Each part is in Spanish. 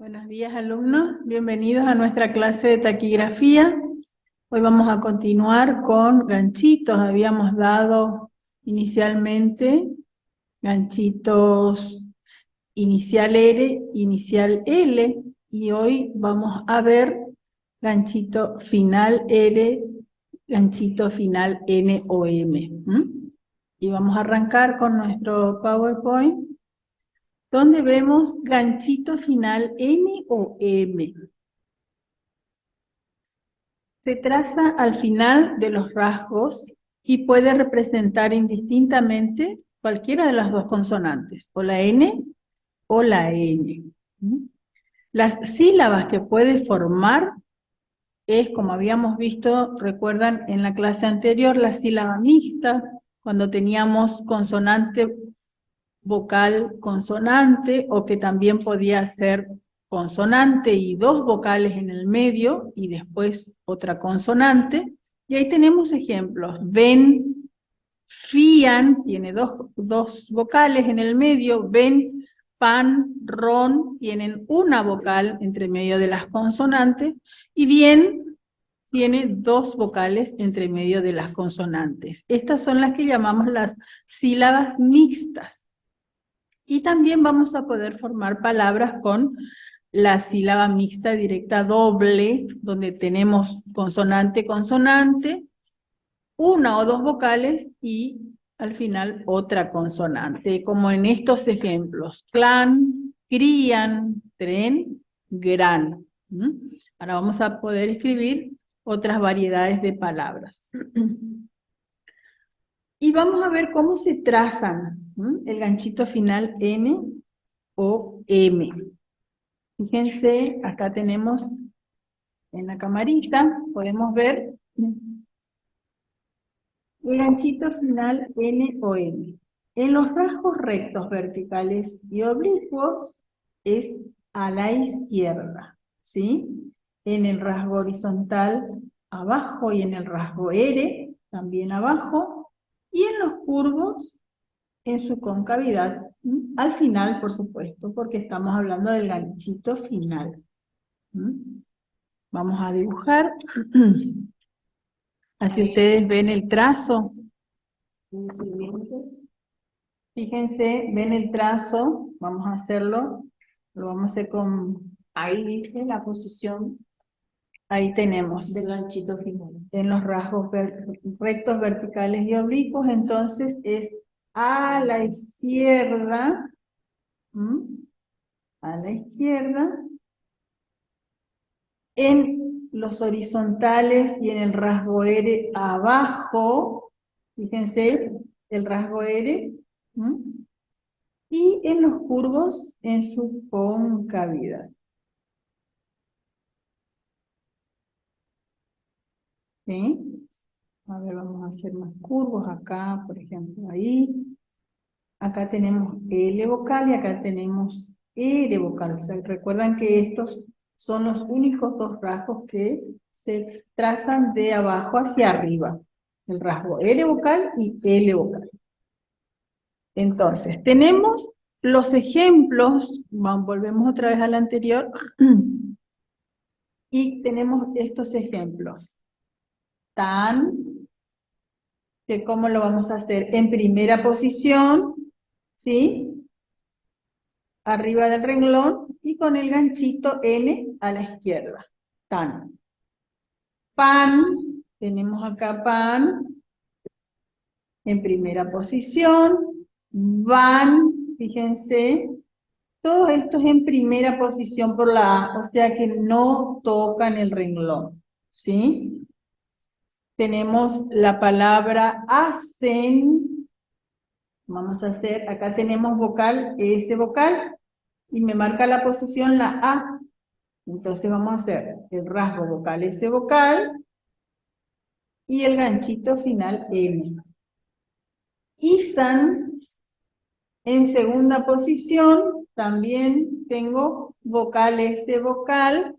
Buenos días, alumnos. Bienvenidos a nuestra clase de taquigrafía. Hoy vamos a continuar con ganchitos. Habíamos dado inicialmente ganchitos inicial R, inicial L, y hoy vamos a ver ganchito final R, ganchito final N o M. Y vamos a arrancar con nuestro PowerPoint, donde vemos ganchito final N o M. Se traza al final de los rasgos y puede representar indistintamente cualquiera de las dos consonantes, o la N o la N. Las sílabas que puede formar es, como habíamos visto, recuerdan en la clase anterior, la sílaba mixta, cuando teníamos consonante, vocal, consonante, o que también podía ser consonante y dos vocales en el medio, y después otra consonante. Y ahí tenemos ejemplos. Ven, fían, tiene dos vocales en el medio. Ven, pan, ron, tienen una vocal entre medio de las consonantes. Y bien, tiene dos vocales entre medio de las consonantes. Estas son las que llamamos las sílabas mixtas. Y también vamos a poder formar palabras con la sílaba mixta directa doble, donde tenemos consonante, consonante, una o dos vocales y al final otra consonante, como en estos ejemplos: clan, crían, tren, gran. Ahora vamos a poder escribir otras variedades de palabras. Y vamos a ver cómo se trazan el ganchito final N o M. Fíjense, acá tenemos en la camarita, podemos ver el ganchito final N o M. En los rasgos rectos, verticales y oblicuos es a la izquierda, ¿sí? En el rasgo horizontal abajo y en el rasgo R también abajo, y en los curvos en su concavidad, al final, por supuesto, porque estamos hablando del ganchito final. Vamos a dibujar. Así ustedes ven el trazo. Fíjense, ven el trazo, vamos a hacerlo, lo vamos a hacer con... Ahí dice la posición. Ahí tenemos. Del ganchito final. En los rasgos rectos, verticales y oblicuos, entonces es a la izquierda, a la izquierda, en los horizontales y en el rasgo R abajo, fíjense, el rasgo R, y en los curvos en su concavidad. ¿Sí? A ver, vamos a hacer más curvos acá, por ejemplo, ahí. Acá tenemos L vocal y acá tenemos R vocal. O sea, recuerdan que estos son los únicos dos rasgos que se trazan de abajo hacia arriba. El rasgo R vocal y L vocal. Entonces, tenemos los ejemplos, volvemos otra vez al anterior, y tenemos estos ejemplos. Tan, que cómo lo vamos a hacer, en primera posición, ¿sí? Arriba del renglón, y con el ganchito N a la izquierda. Tan. Pan, tenemos acá pan, en primera posición. Van, fíjense, todo esto es en primera posición por la A, o sea que no tocan el renglón, ¿sí? Tenemos la palabra hacen. Vamos a hacer, acá tenemos vocal, S vocal, y me marca la posición la A. Entonces vamos a hacer el rasgo vocal S vocal y el ganchito final M. Izan, en segunda posición, también tengo vocal S vocal.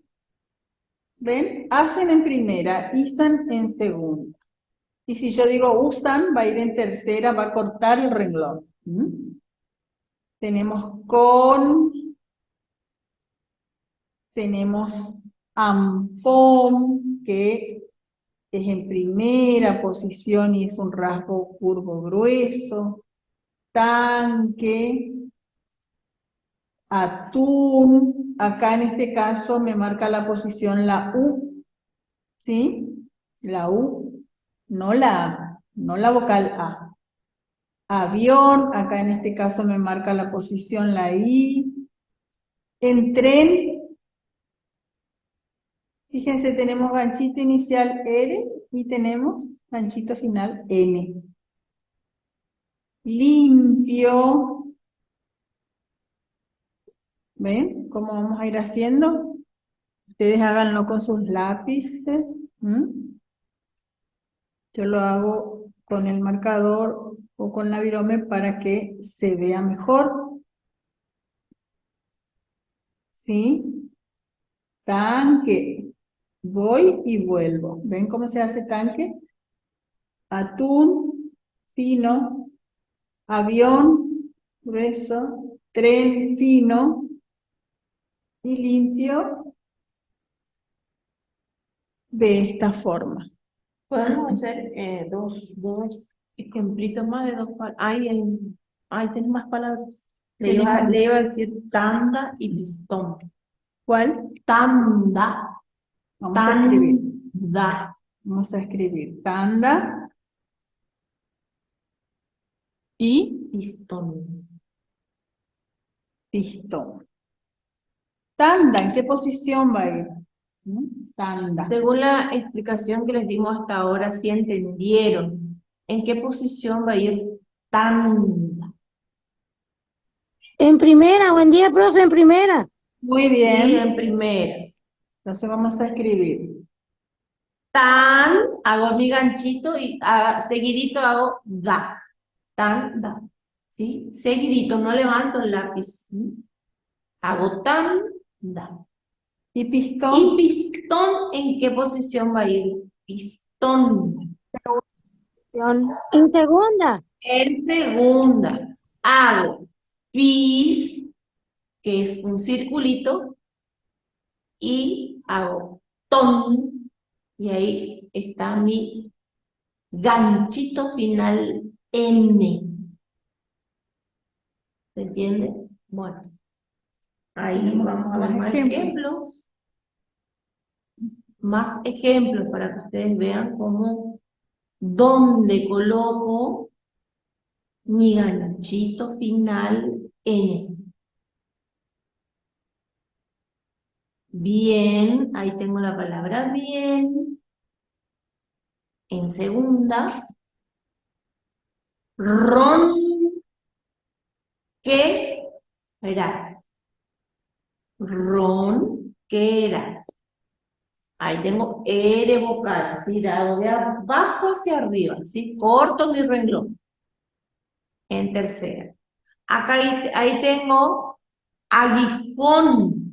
¿Ven? Hacen en primera, izan en segunda. Y si yo digo usan, va a ir en tercera, va a cortar el renglón. Tenemos con, Tenemos ampón, que es en primera posición y es un rasgo curvo grueso. Tanque, atún, acá en este caso me marca la posición la U, ¿sí? La U, no la A, no la vocal A. Avión, acá en este caso me marca la posición la I. En tren, fíjense, tenemos ganchito inicial R y tenemos ganchito final N. Limpio. ¿Ven cómo vamos a ir haciendo? Ustedes háganlo con sus lápices. Yo lo hago con el marcador o con la virome para que se vea mejor. ¿Sí? Tanque. Voy y vuelvo. ¿Ven cómo se hace tanque? Atún, fino. Avión, grueso. Tren, fino. Y limpio de esta forma. Podemos hacer dos ejemplitos más de dos palabras. Ahí tenés más palabras. Le iba a decir tanda y pistón. ¿Cuál? Tanda, Vamos a escribir. tanda, Vamos a escribir tanda y pistón. pistón. Tanda, ¿en qué posición va a ir? Tanda. Según la explicación que les dimos hasta ahora, si entendieron en qué posición va a ir tanda. En primera, buen día, profe, en primera. Muy Sí, bien. en primera. Entonces vamos a escribir. Tan, hago mi ganchito y seguidito hago da. Tan, da. ¿Sí? Seguidito, no levanto el lápiz. Hago tan, da. ¿Y pistón? ¿Y pistón en qué posición va a ir? Pistón. En segunda. En segunda. Hago pis, que es un circulito, y hago ton. Y ahí está mi ganchito final N. ¿Se entiende? Bueno, ahí vamos a ver más ejemplos. Más ejemplos para que ustedes vean cómo, dónde coloco mi ganchito final N. Bien, ahí tengo la palabra bien. En segunda, ronquera. Ronquera. Ahí tengo R vocal, ¿sí? La hago de abajo hacia arriba, ¿sí? Corto mi renglón. En tercera. Acá ahí tengo aguijón.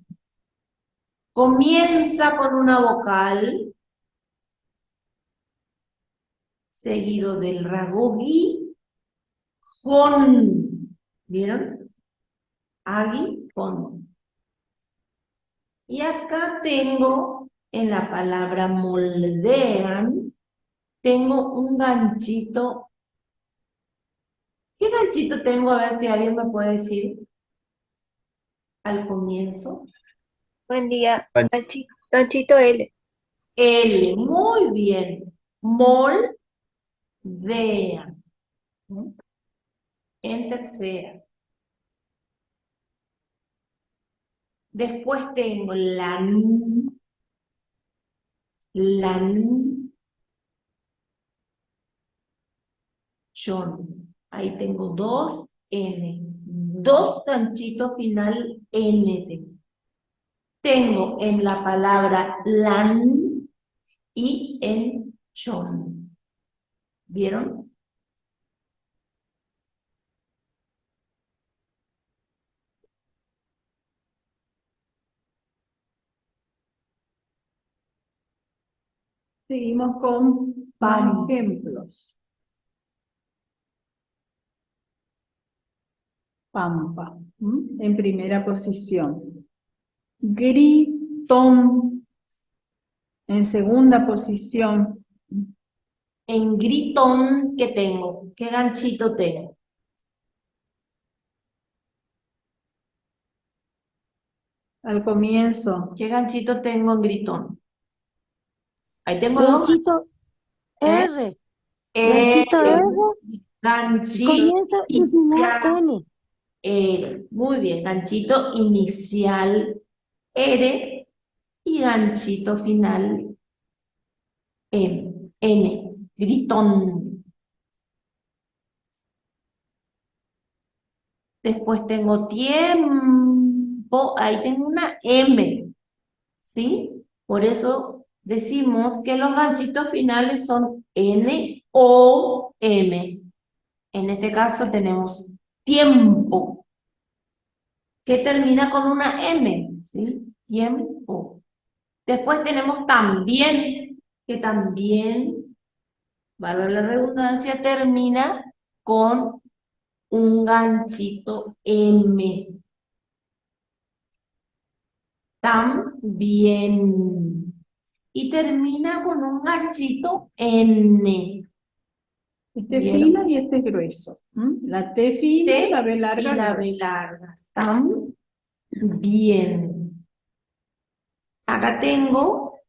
Comienza con una vocal, seguido del rasgo gui, con. ¿Vieron? Aguijón. Y acá tengo, en la palabra moldean, tengo un ganchito. ¿Qué ganchito tengo? A ver si alguien me puede decir al comienzo. Buen día, ganchito L. L, muy bien. Moldean. ¿No? En tercera. Después tengo lanchón. Ahí tengo dos N. Dos ganchitos final N. Tengo en la palabra lan y en chon. ¿Vieron? Seguimos con más ejemplos. Pampa, en primera posición. Grito. gritón, en segunda posición. En gritón, ¿qué tengo? ¿Qué ganchito tengo? Al comienzo. ¿Qué ganchito tengo en gritón? Ahí tengo dos. Ganchito ¿Eh? R. Eh, Ganchito R. ganchito Comienzo y final inicial N. R. Muy bien, ganchito inicial R y ganchito final M. N. Gritón. Después tengo tiempo. Ahí tengo una M. ¿Sí? Por eso decimos que los ganchitos finales son N o M. En este caso tenemos tiempo, que termina con una M, ¿sí? Tiempo. Después tenemos también, que también, valga la redundancia, termina con un ganchito M. También. Y termina con un ganchito N. Este ¿Vieron? fino y este grueso. La T fina, T la B larga. y la B gruesa. larga. También. Acá tengo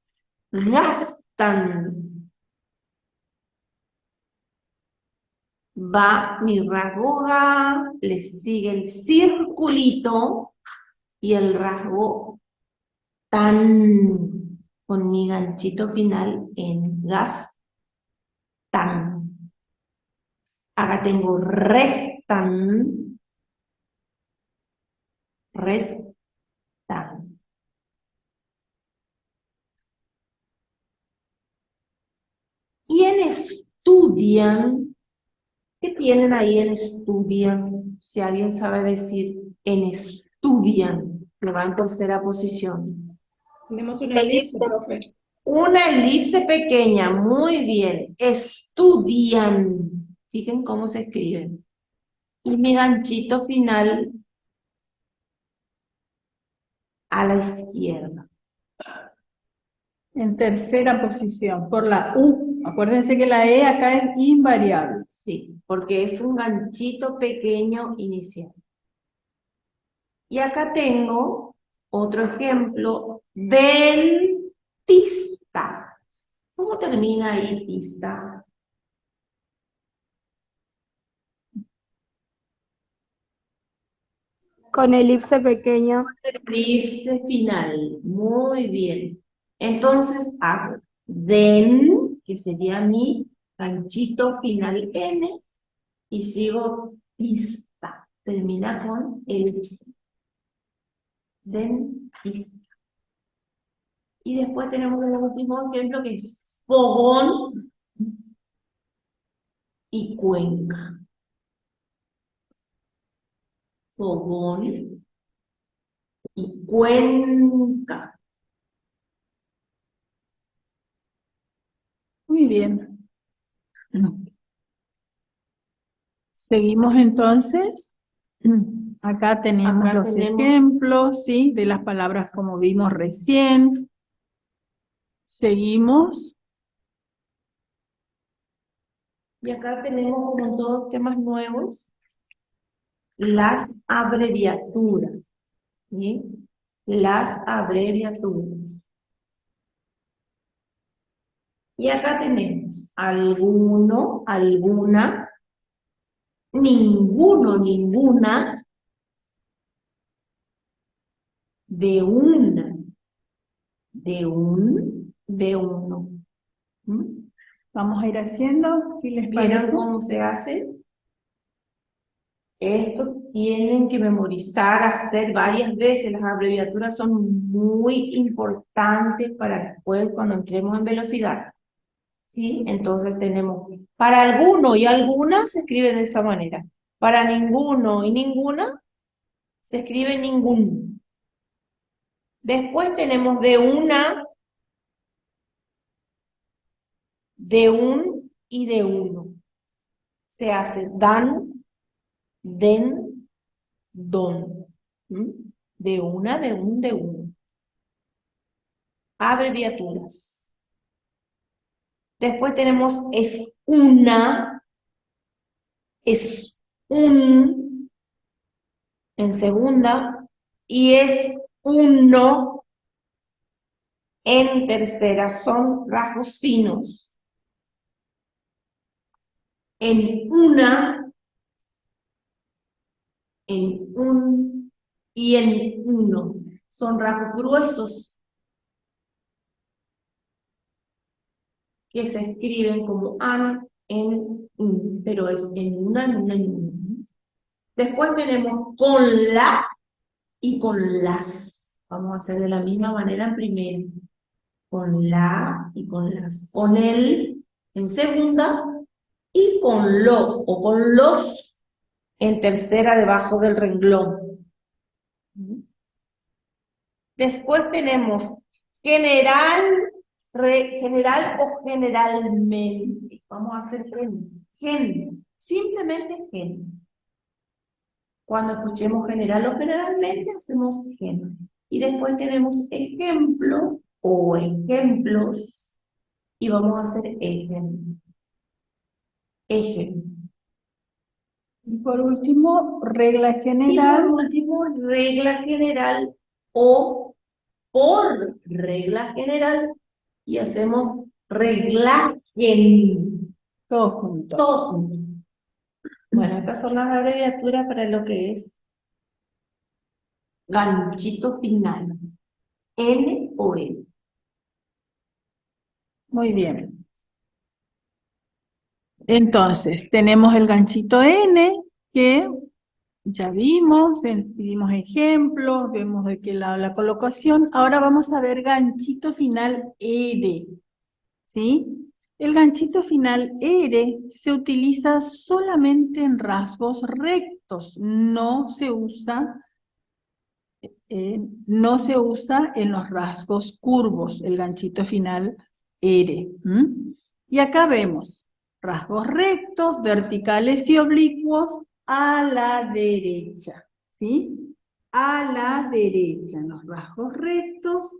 gastan. Va mi rasgo G, le sigue el circulito y el rasgo tan con mi ganchito final en gastan. Acá tengo restan. Restan. Y en estudian, ¿qué tienen ahí en estudian? Si alguien sabe decir en estudian, que va en tercera posición. Tenemos una elipse, Elipse. profe. Una elipse pequeña, muy bien. Estudian. Fíjense cómo se escribe. Y mi ganchito final a la izquierda. En tercera posición, por la U. Acuérdense que la E acá es invariable. Sí, porque es un ganchito pequeño inicial. Y acá tengo otro ejemplo, dentista. ¿Cómo termina ahí tista? Con elipse pequeña. Elipse final. Muy bien. Entonces hago den, que sería mi ganchito final N, y sigo tista. Termina con elipse. Dentista. Y después tenemos el último ejemplo que es fogón y cuenca. Fogón y cuenca. Muy bien. Seguimos entonces. Acá tenemos Acá los tenemos- ejemplos, ¿sí? De las palabras como vimos recién. Seguimos. Y acá tenemos como todos temas nuevos, las abreviaturas. ¿Sí? Las abreviaturas. Y acá tenemos alguno, alguna, ninguno, ninguna, de una, de un, de uno. ¿Mm? Vamos a ir haciendo, si les ¿Vieron parece. cómo se hace? Esto tienen que memorizar, hacer varias veces. Las abreviaturas son muy importantes para después cuando entremos en velocidad. ¿Sí? Entonces tenemos, para alguno y alguna se escribe de esa manera. Para ninguno y ninguna se escribe ningún. Después tenemos de una, de un y de uno. Se hace dan, den, don. ¿Mm? De una, de un, de uno. abreviaturas. Después tenemos es una, es un, en segunda, y es uno en tercera. Son rasgos finos. En una, en un y en uno. Son rasgos gruesos que se escriben como an, en, un, pero es en una, en una, en una. Después tenemos con la y con las. Vamos a hacer de la misma manera en primero. Con la y con las. Con el en segunda y con lo o con los en tercera debajo del renglón. Después tenemos general, general o generalmente. Vamos a hacer gen. Simplemente gen. Cuando escuchemos general o generalmente, hacemos gen. Y después tenemos ejemplos o ejemplos. Y vamos a hacer ejen. Ejen. Y por último, regla Y por general. último, regla general o por regla general. Y hacemos reglagen. Todo junto. Todos juntos. Bueno, estas son las abreviaturas para lo que es ganchito final. N o N. Muy bien. Entonces, tenemos el ganchito N, que ya vimos ejemplos, vemos de qué lado la colocación. Ahora vamos a ver ganchito final R, ¿sí? El ganchito final R se utiliza solamente en rasgos rectos, no se usa en los rasgos curvos, el ganchito final R. Y acá vemos rasgos rectos, verticales y oblicuos a la derecha, ¿sí? A la derecha, los rasgos rectos,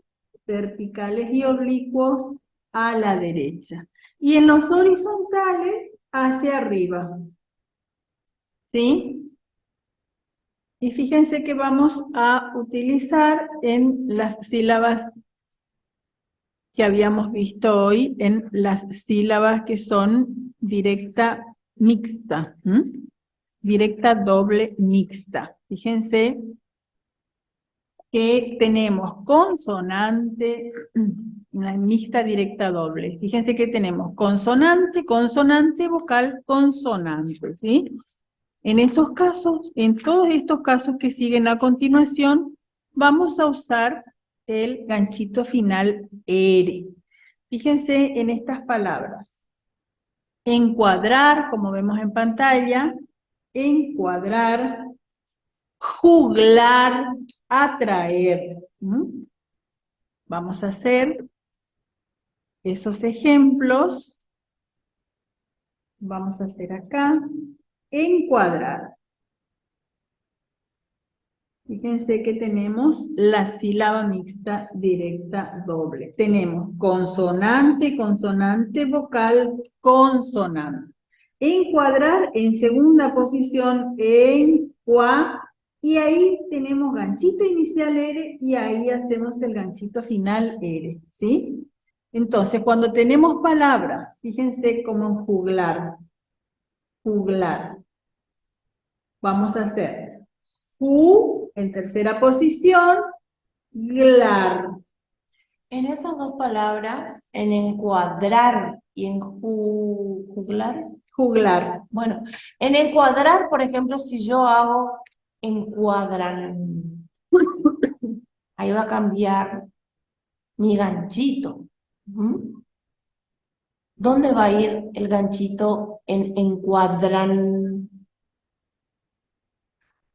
verticales y oblicuos a la derecha. Y en los horizontales, hacia arriba, ¿sí? Y fíjense que vamos a utilizar en las sílabas que habíamos visto hoy, en las sílabas que son directa mixta, directa doble mixta. Fíjense que tenemos consonante, una mixta directa doble. Fíjense que tenemos consonante, consonante, vocal, consonante, ¿sí? En esos casos, en todos estos casos que siguen a continuación, vamos a usar el ganchito final R. Fíjense en estas palabras. Encuadrar, como vemos en pantalla, encuadrar, juglar, atraer. Vamos a hacer esos ejemplos. Vamos a hacer acá. Encuadrar. Fíjense que tenemos la sílaba mixta directa doble. Tenemos consonante, consonante, vocal, consonante. Encuadrar en segunda posición, y ahí tenemos ganchito inicial R y ahí hacemos el ganchito final R, ¿sí? Entonces, cuando tenemos palabras, fíjense como en juglar, juglar. Vamos a hacer ju en tercera posición, glar. En esas dos palabras, en encuadrar y en juglar, Juglar. bueno, en encuadrar, por ejemplo, si yo hago encuadran, ahí va a cambiar mi ganchito. ¿Dónde va a ir el ganchito en encuadran?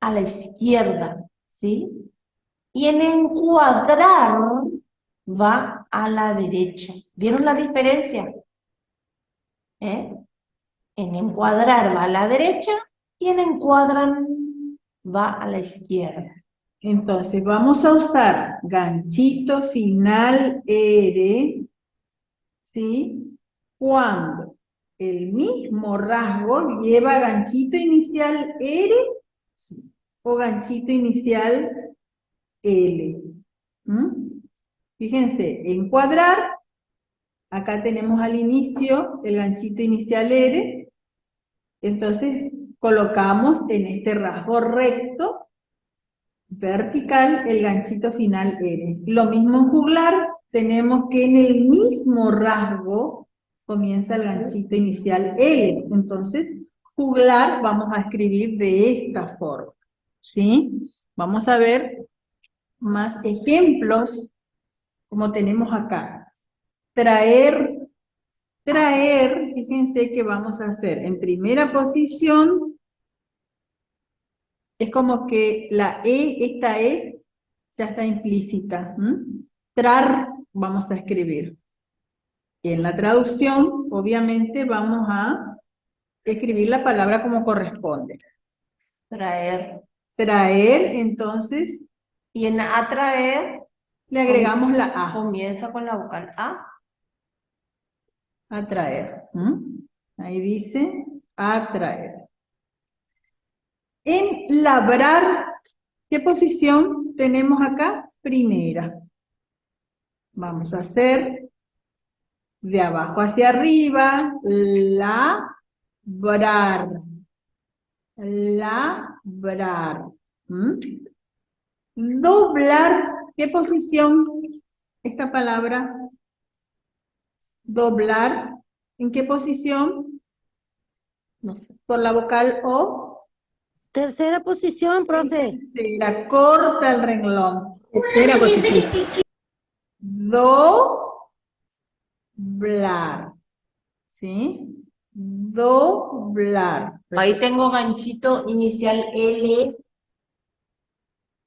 A la izquierda, ¿sí? Y en encuadrar va a la derecha. ¿Vieron la diferencia? En encuadrar va a la derecha y en encuadran va a la izquierda. Entonces, vamos a usar ganchito final R, ¿sí? Cuando el mismo rasgo lleva ganchito inicial R o ganchito inicial L. ¿Mm? Fíjense, encuadrar, acá tenemos al inicio el ganchito inicial R, entonces colocamos en este rasgo recto vertical el ganchito final R. Lo mismo en juglar, tenemos que en el mismo rasgo comienza el ganchito inicial L. Entonces, juglar vamos a escribir de esta forma, ¿sí? Vamos a ver más ejemplos como tenemos acá. Traer, fíjense que vamos a hacer en primera posición. Es como que la esta es, ya está implícita. Trar, vamos a escribir. Y en la traducción, obviamente, vamos a escribir la palabra como corresponde. Traer. Traer, entonces, Y en atraer le agregamos la A. comienza con la vocal A. Atraer. Ahí dice atraer. En labrar, ¿qué posición tenemos acá? Primera. Vamos a hacer de abajo hacia arriba, labrar. Labrar. Doblar, ¿qué posición? Esta palabra, doblar, ¿en qué posición? No sé. Por la vocal O. Tercera posición, profe. Tercera, corta el renglón. Tercera posición. Doblar. ¿Sí? Doblar. Ahí tengo ganchito inicial L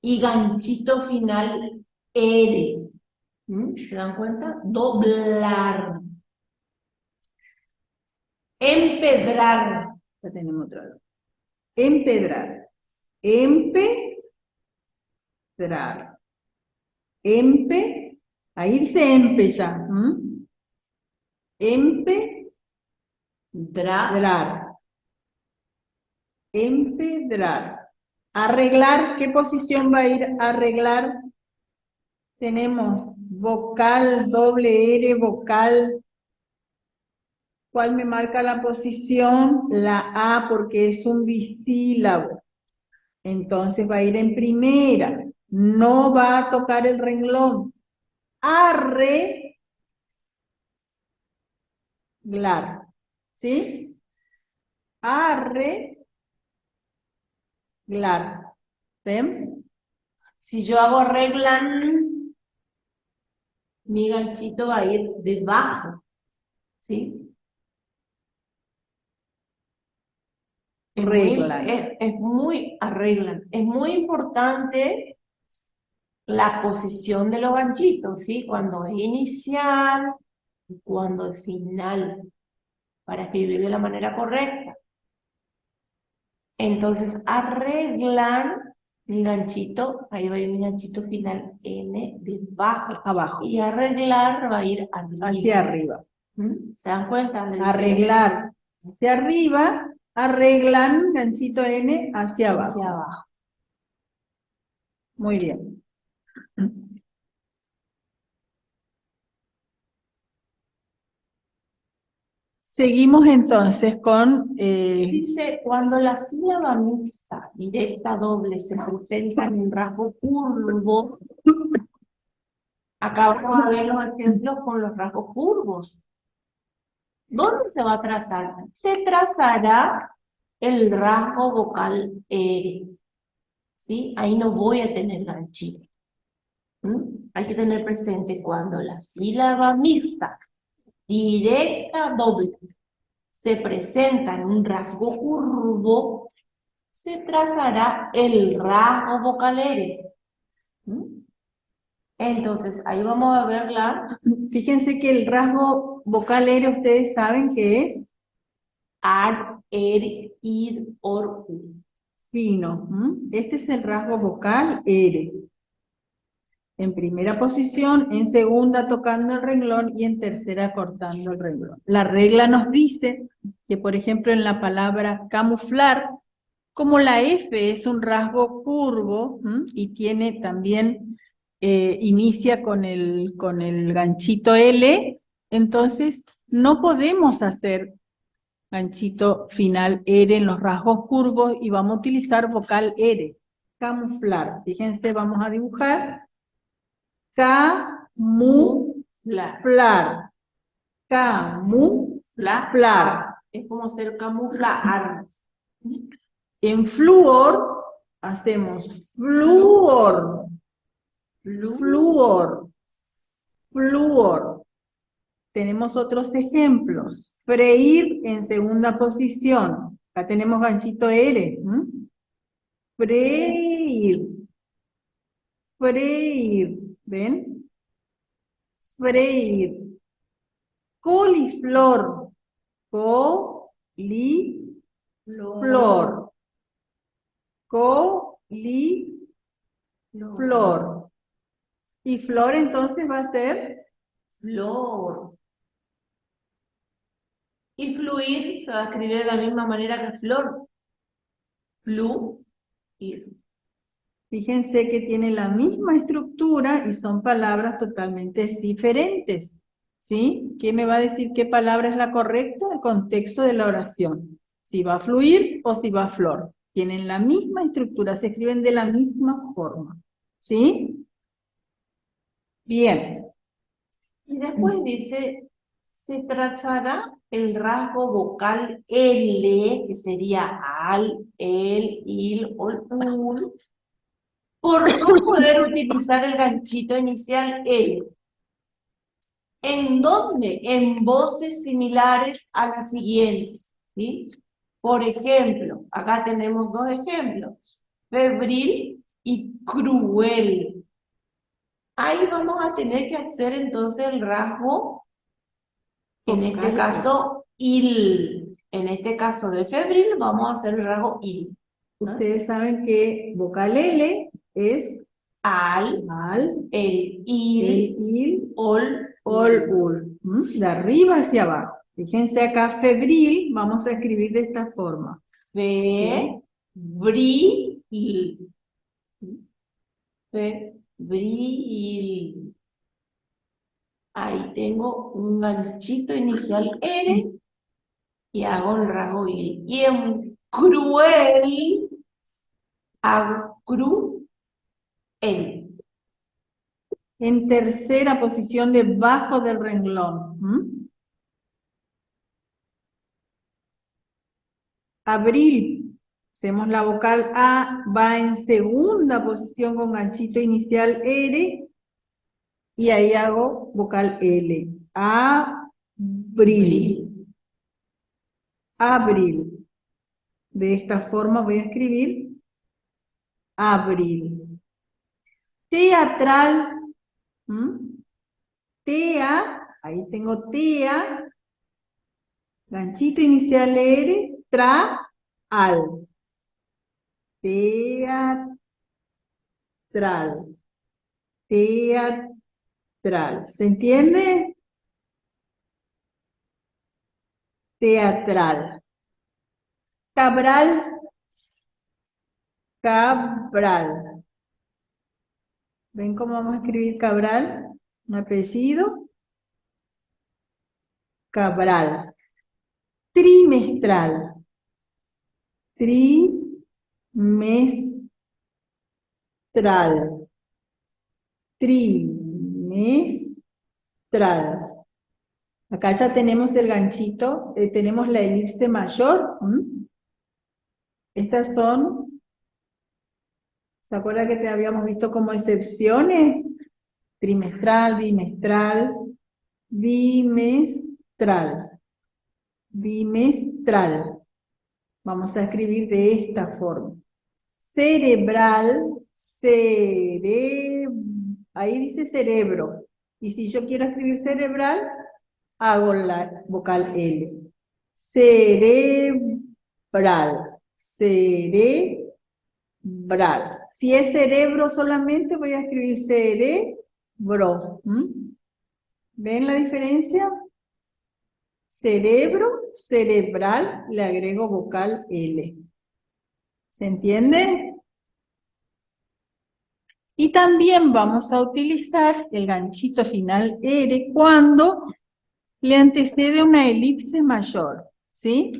y ganchito final R. ¿Se dan cuenta? Doblar. Empedrar. Ya tenemos otra vez. Empedrar. Empedrar. Ahí dice empe ya. Empedrar. Empedrar. Arreglar, ¿qué posición va a ir a arreglar? Tenemos vocal, doble R, vocal. ¿Cuál me marca la posición? La A, porque es un bisílabo. Entonces va a ir en primera. No va a tocar el renglón. Arreglar. ¿Sí? Arreglar. ¿Ven? Si yo hago arreglan, mi ganchito va a ir debajo. ¿Sí? Arreglan. Arreglan. Es muy importante la posición de los ganchitos, ¿sí? Cuando es inicial y cuando es final, para escribir de la manera correcta. Entonces, arreglan mi ganchito, ahí va a ir mi ganchito final N debajo. Abajo. Y arreglar va a ir arriba. Hacia arriba. ¿Se dan cuenta? Arreglar hacia arriba, arreglan, ganchito N, hacia abajo. Hacia abajo. Muy bien. Seguimos entonces con... Dice, cuando la sílaba mixta, directa, doble, se presenta en un rasgo curvo, acá vamos a ver los ejemplos con los rasgos curvos. ¿Dónde se va a trazar? Se trazará el rasgo vocal R. ¿Sí? Ahí no voy a tener ganchito. Hay que tener presente cuando la sílaba mixta, directa, doble, se presenta en un rasgo curvo, se trazará el rasgo vocal R. Entonces, ahí vamos a ver Fíjense que el rasgo vocal R, ustedes saben que es ar, er, ir, or, u. fino. Este es el rasgo vocal R. En primera posición, en segunda tocando el renglón y en tercera cortando el renglón. La regla nos dice que, por ejemplo, en la palabra camuflar, como la F es un rasgo curvo y tiene también, inicia con el ganchito L, entonces no podemos hacer ganchito final R en los rasgos curvos y vamos a utilizar vocal R, camuflar. Fíjense, vamos a dibujar. Camuflar. Camuflar. Es como ser camuflar. En flúor hacemos flúor. Flúor. Flúor. Tenemos otros ejemplos. Freír en segunda posición. Acá tenemos ganchito R. Freír. Freír. ¿Ven? Freír. Coliflor. Coliflor. Coliflor. Y flor entonces va a ser Flor. Y fluir se va a escribir de la misma manera que flor. Fluir. Fíjense que tiene la misma estructura y son palabras totalmente diferentes, ¿sí? ¿Quién me va a decir qué palabra es la correcta? El contexto de la oración. Si va a fluir o si va a flor. Tienen la misma estructura, se escriben de la misma forma, ¿sí? Bien. Y después dice, se trazará el rasgo vocal L, que sería al, el, il, ol, ul, por no poder utilizar el ganchito inicial L. ¿En dónde? En voces similares a las siguientes, ¿sí? Por ejemplo, acá tenemos dos ejemplos, febril y cruel. Ahí vamos a tener que hacer entonces el rasgo, en este Vocal caso, il. En este caso de febril vamos a hacer el rasgo il. Ustedes saben que vocal L es Al, el, il, ol, ul. De arriba hacia abajo. Fíjense acá, febril, vamos a escribir de esta forma. febril. Febril. Ahí tengo un ganchito inicial R y hago el rasgo il. Y en cruel hago cruel. En tercera posición debajo del renglón. Abril. Hacemos la vocal A, va en segunda posición con ganchito inicial R y ahí hago vocal L. Abril. Abril. De esta forma voy a escribir abril. Teatral. Ahí tengo tea. Ganchito inicial R, al. Teatral. Teatral. ¿Se entiende? Teatral. Cabral. Cabral. ¿Ven cómo vamos a escribir Cabral? Un apellido. Cabral. Trimestral. Trimestral. Trimestral. Acá ya tenemos el ganchito, tenemos la elipse mayor. Estas son, ¿se acuerda que te habíamos visto como excepciones? Trimestral, bimestral, bimestral, bimestral. Vamos a escribir de esta forma. Cerebral, ahí dice cerebro. Y si yo quiero escribir cerebral, hago la vocal L. Cerebral, cerebral. cerebral. Si es cerebro solamente, voy a escribir cerebro. ¿Ven la diferencia? Cerebro, cerebral, le agrego vocal L. ¿Se entiende? Y también vamos a utilizar el ganchito final R cuando le antecede una elipse mayor, ¿sí?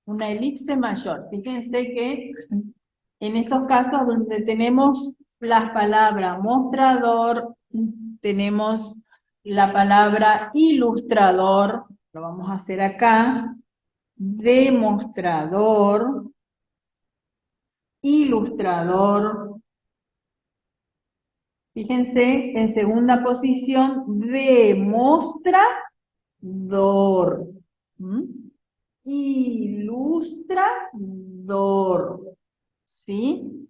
Una elipse mayor. Fíjense que en esos casos donde tenemos las palabras mostrador, tenemos la palabra ilustrador, lo vamos a hacer acá, demostrador, ilustrador. Fíjense, en segunda posición, demostrador. Ilustrador. ¿Sí?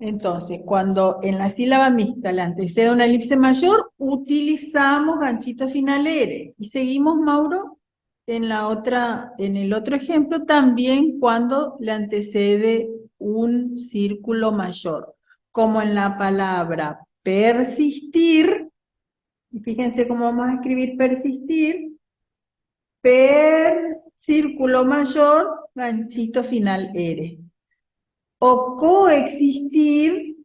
Entonces, cuando en la sílaba mixta le antecede una elipse mayor, utilizamos ganchito final R. Y seguimos, Mauro, en el otro ejemplo, también cuando le antecede un círculo mayor. Como en la palabra persistir, y fíjense cómo vamos a escribir persistir, círculo mayor, ganchito final R. O coexistir,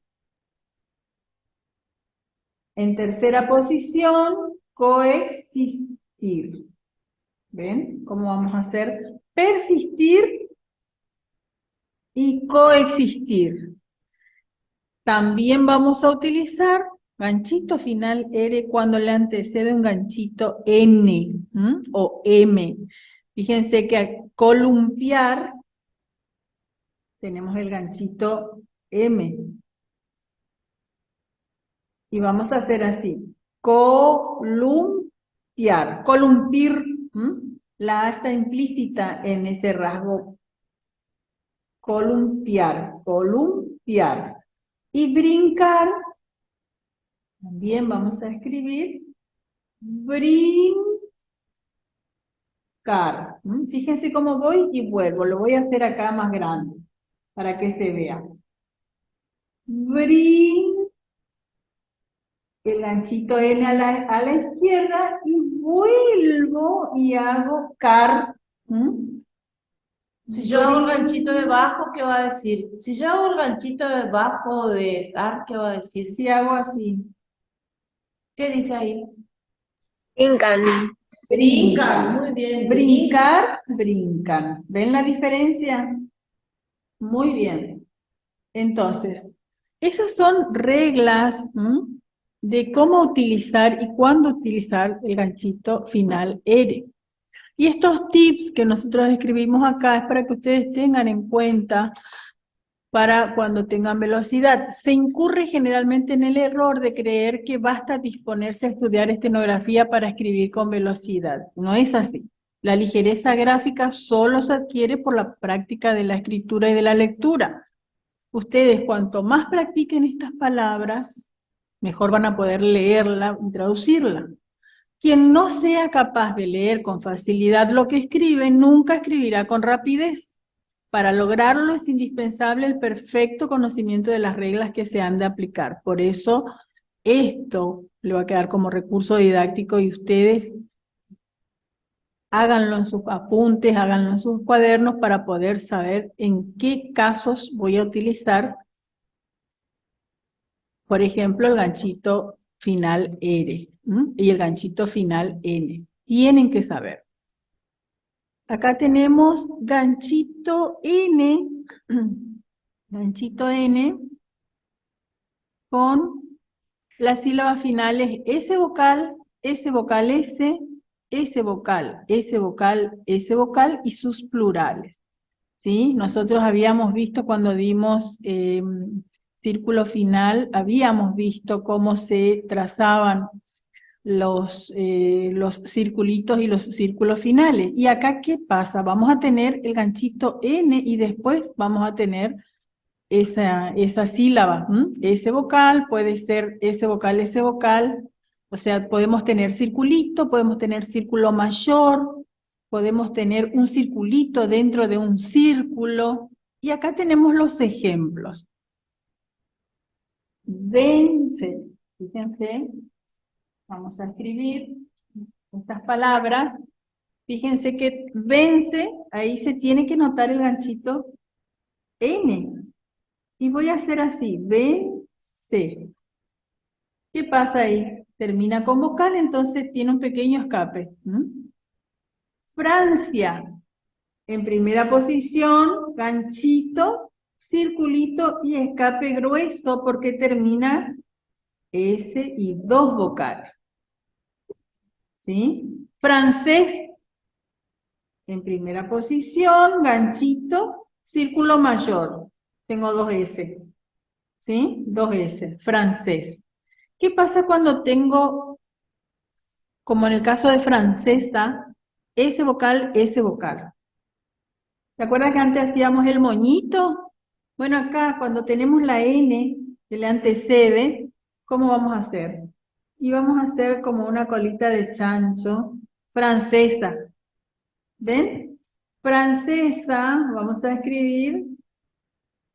en tercera posición, coexistir. ¿Ven cómo vamos a hacer? Persistir y coexistir. También vamos a utilizar ganchito final R cuando le antecede un ganchito N o M. Fíjense que al columpiar tenemos el ganchito M. Y vamos a hacer así. Columpiar. Columpir. La A está implícita en ese rasgo. Columpiar. Columpiar. Y brincar. También vamos a escribir. Brincar. Fíjense cómo voy y vuelvo. Lo voy a hacer acá más grande para que se vea. El ganchito N a la izquierda y vuelvo y hago car. Si yo hago el ganchito debajo, ¿qué va a decir? Si yo hago el ganchito debajo de car, ¿qué va a decir? Si hago así. ¿Qué dice ahí? Brincan. Brincan, muy bien. Brincar, brincan. ¿Ven la diferencia? Muy bien. Entonces, esas son reglas de cómo utilizar y cuándo utilizar el ganchito final R. Y estos tips que nosotros escribimos acá es para que ustedes tengan en cuenta para cuando tengan velocidad. Se incurre generalmente en el error de creer que basta disponerse a estudiar estenografía para escribir con velocidad. No es así. La ligereza gráfica solo se adquiere por la práctica de la escritura y de la lectura. Ustedes cuanto más practiquen estas palabras, mejor van a poder leerla y traducirla. Quien no sea capaz de leer con facilidad lo que escribe, nunca escribirá con rapidez. Para lograrlo es indispensable el perfecto conocimiento de las reglas que se han de aplicar. Por eso, esto le va a quedar como recurso didáctico y ustedes háganlo en sus apuntes, háganlo en sus cuadernos para poder saber en qué casos voy a utilizar, por ejemplo, el ganchito final R y el ganchito final N. Tienen que saber. Acá tenemos ganchito N con las sílabas finales S vocal, S vocal S, S vocal, S vocal, S vocal y sus plurales. ¿Sí? Nosotros habíamos visto cuando dimos círculo final, habíamos visto cómo se trazaban los circulitos y los círculos finales. ¿Y acá qué pasa? Vamos a tener el ganchito N y después vamos a tener esa sílaba. S vocal, puede ser S vocal, o sea, podemos tener circulito, podemos tener círculo mayor, podemos tener un circulito dentro de un círculo, Y acá tenemos los ejemplos. Vence, fíjense, vamos a escribir estas palabras. Fíjense que vence, ahí se tiene que notar el ganchito N. Y voy a hacer así, vence. ¿Qué pasa ahí? Termina con vocal, entonces tiene un pequeño escape. Francia, en primera posición, ganchito, circulito y escape grueso porque termina S y dos vocales. ¿Sí? Francés, en primera posición, ganchito, círculo mayor. Tengo dos S. ¿Sí? Dos S. Francés. ¿Qué pasa cuando tengo, como en el caso de francesa, S vocal, S vocal? ¿Se acuerdan que antes hacíamos el moñito? Bueno, acá cuando tenemos la N que le antecede, ¿cómo vamos a hacer? Y vamos a hacer como una colita de chancho francesa. ¿Ven? Francesa, vamos a escribir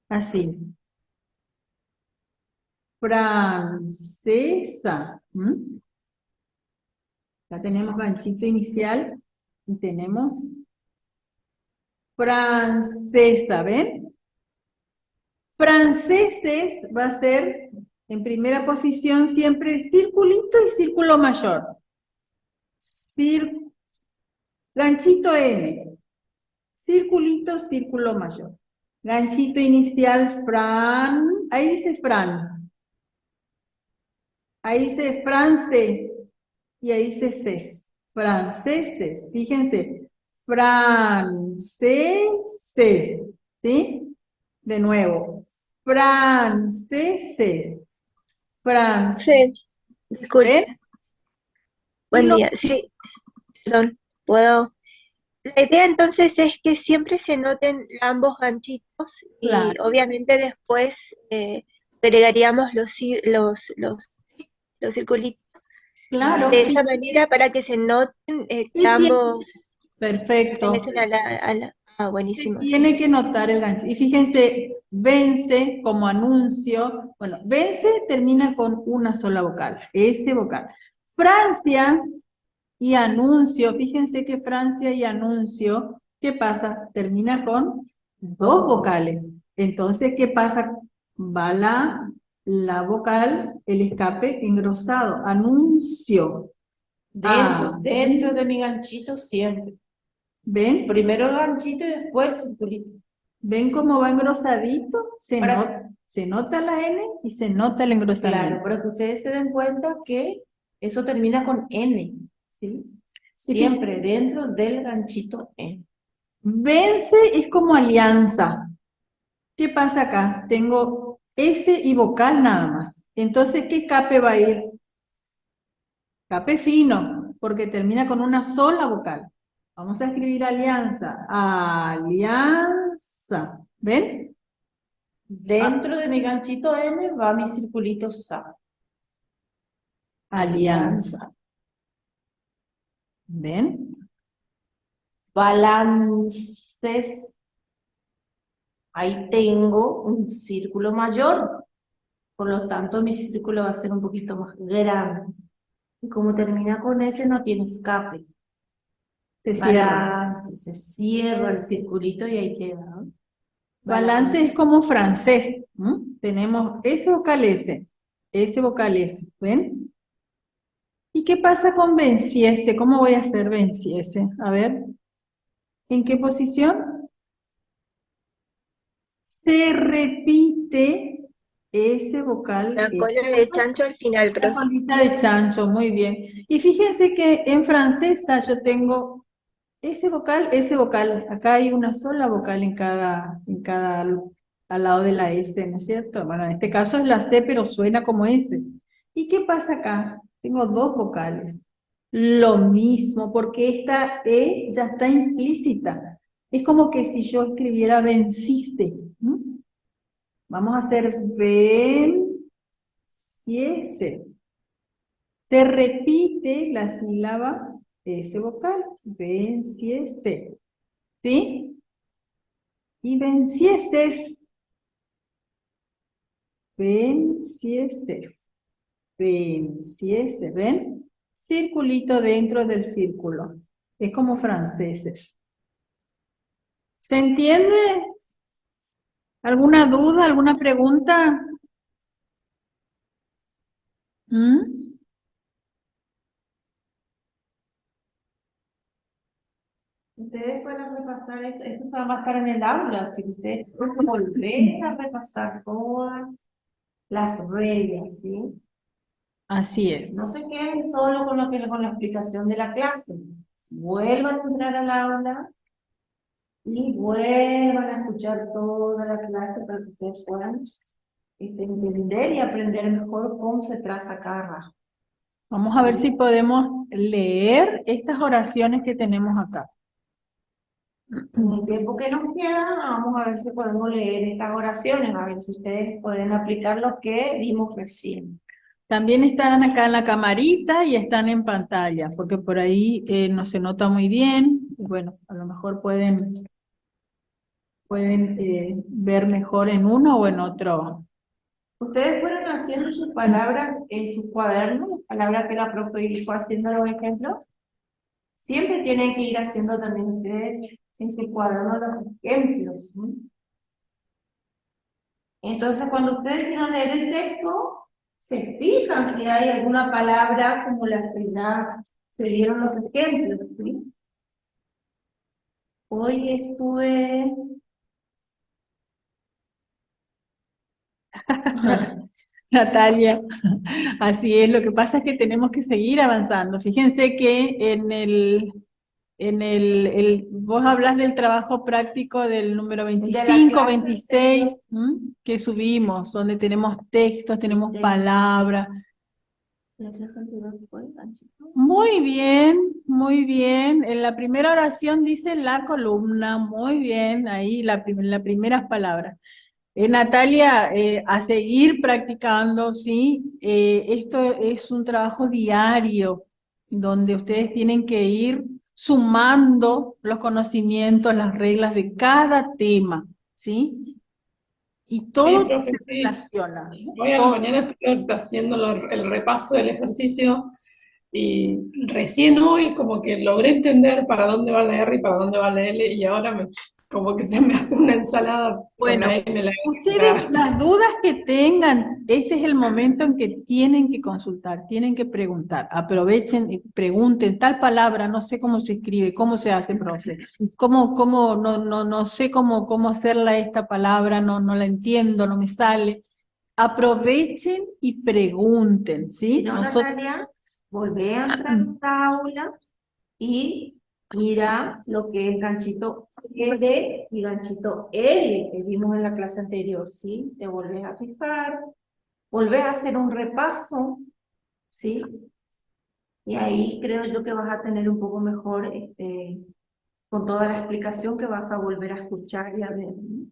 así. Francesa. Ya tenemos ganchito inicial y tenemos francesa, ¿ven? Franceses va a ser en primera posición siempre circulito y círculo mayor. Ganchito N. Circulito, círculo mayor. Ganchito inicial, Fran. Ahí dice Fran. Ahí dice France. Y ahí dice ses. Franceses. Fíjense. Franceses. ¿Sí? De nuevo. Franceses. Sí, disculpe. ¿Ven? Buen día. Sí, perdón, puedo. La idea entonces es que siempre se noten ambos ganchitos y Claro. obviamente después agregaríamos los circulitos Claro. de esa manera para que se noten que ambos Perfecto. pertenecen buenísimo. Tiene que notar el gancho. Y fíjense, vence como anuncio. Bueno, vence termina con una sola vocal, S vocal. Francia y anuncio, fíjense que Francia y anuncio, ¿qué pasa? Termina con dos vocales. Entonces, ¿qué pasa? Va la vocal, el escape engrosado. Anuncio. Dentro de mi ganchito siempre. ¿Ven? Primero el ganchito y después el circulito. ¿Ven cómo va engrosadito? Para- Se nota la N y se nota el engrosamiento. Claro, para que ustedes se den cuenta que eso termina con N, ¿sí? Siempre dentro del ganchito N. Vence es como alianza. ¿Qué pasa acá? Tengo S y vocal nada más. Entonces, ¿qué escape va a ir? Escape fino, porque termina con una sola vocal. Vamos a escribir alianza. Alianza. ¿Ven? Dentro de mi ganchito N va mi circulito SA. Alianza. ¿Ven? Balances. Ahí tengo un círculo mayor, por lo tanto mi círculo va a ser un poquito más grande. Y como termina con S, no tiene escape. Se cierra. Balance, se cierra el circulito y ahí queda, ¿no? Balance es como francés. Tenemos S vocal S, S vocal S. ¿Ven? ¿Y qué pasa con venciese? ¿Cómo voy a hacer venciese? A ver. ¿En qué posición? Se repite ese vocal. La cola de chancho al final, La profe. colita de chancho, muy bien. Y fíjense que en francesa yo tengo ese vocal. Acá hay una sola vocal en cada al lado de la S, ¿no es cierto? Bueno, en este caso es la C, pero suena como S. ¿Y qué pasa acá? Tengo dos vocales. Lo mismo, porque esta E ya está implícita. Es como que si yo escribiera vencice. Vamos a hacer venciese. Se repite la sílaba S vocal, venciese. ¿Sí? Y vencieses. Vencieses. Vencieses. ¿Ven? Circulito dentro del círculo. Es como franceses. ¿Se entiende? ¿Alguna duda? ¿Alguna pregunta? ¿Mm? Ustedes pueden repasar esto va a estar en el aula, así que ustedes pueden volver a repasar todas las reglas, ¿sí? Así es. No se queden solo con con la explicación de la clase. Vuelvan a entrar al aula y vuelvan a escuchar toda la clase para que ustedes puedan entender y aprender mejor cómo se traza cada rasgo. Vamos a ver si podemos leer estas oraciones que tenemos acá. En el tiempo que nos queda, vamos a ver si podemos leer estas oraciones, a ver si ustedes pueden aplicar lo que vimos recién. También están acá en la camarita y están en pantalla, porque por ahí no se nota muy bien. Y bueno, a lo mejor pueden ver mejor en uno o en otro. Ustedes fueron haciendo sus palabras en sus cuadernos, las palabras que la profe fue haciendo los ejemplos. Siempre tienen que ir haciendo también ustedes en su cuaderno los ejemplos, ¿sí? Entonces, cuando ustedes quieran leer el texto, se fijan si hay alguna palabra como las que ya se dieron los ejemplos, ¿sí? Hoy estuve... Natalia, así es, lo que pasa es que tenemos que seguir avanzando. Fíjense que vos hablas del trabajo práctico del número De la 25, clase 26, que subimos, donde tenemos textos, tenemos palabras. La clase anterior fue, Panchito. Muy bien, muy bien. En la primera oración dice la columna, muy bien, ahí las primeras palabras. Natalia, a seguir practicando, ¿sí? Esto es un trabajo diario, donde ustedes tienen que ir sumando los conocimientos, las reglas de cada tema, ¿sí? Y todo profe, se sí. relaciona. Hoy a la mañana estoy haciendo el repaso del ejercicio y recién hoy como que logré entender para dónde va la R y para dónde va la L y ahora como que se me hace una ensalada con la Bueno, N, la L. ustedes, las dudas que tengan, este es el momento en que tienen que consultar, tienen que preguntar. Aprovechen y pregunten tal palabra, no sé cómo se escribe, cómo se hace, profe. No sé cómo hacerla esta palabra, no la entiendo, no me sale. Aprovechen y pregunten, Si ¿sí? no, Nosotros, Natalia, volvé a entrar a esta aula y mira lo que es ganchito R y ganchito L que vimos en la clase anterior, ¿sí? Te volvés a fijar, volvés a hacer un repaso, ¿sí? Y ahí creo yo que vas a tener un poco mejor, con toda la explicación que vas a volver a escuchar y a ver, ¿no?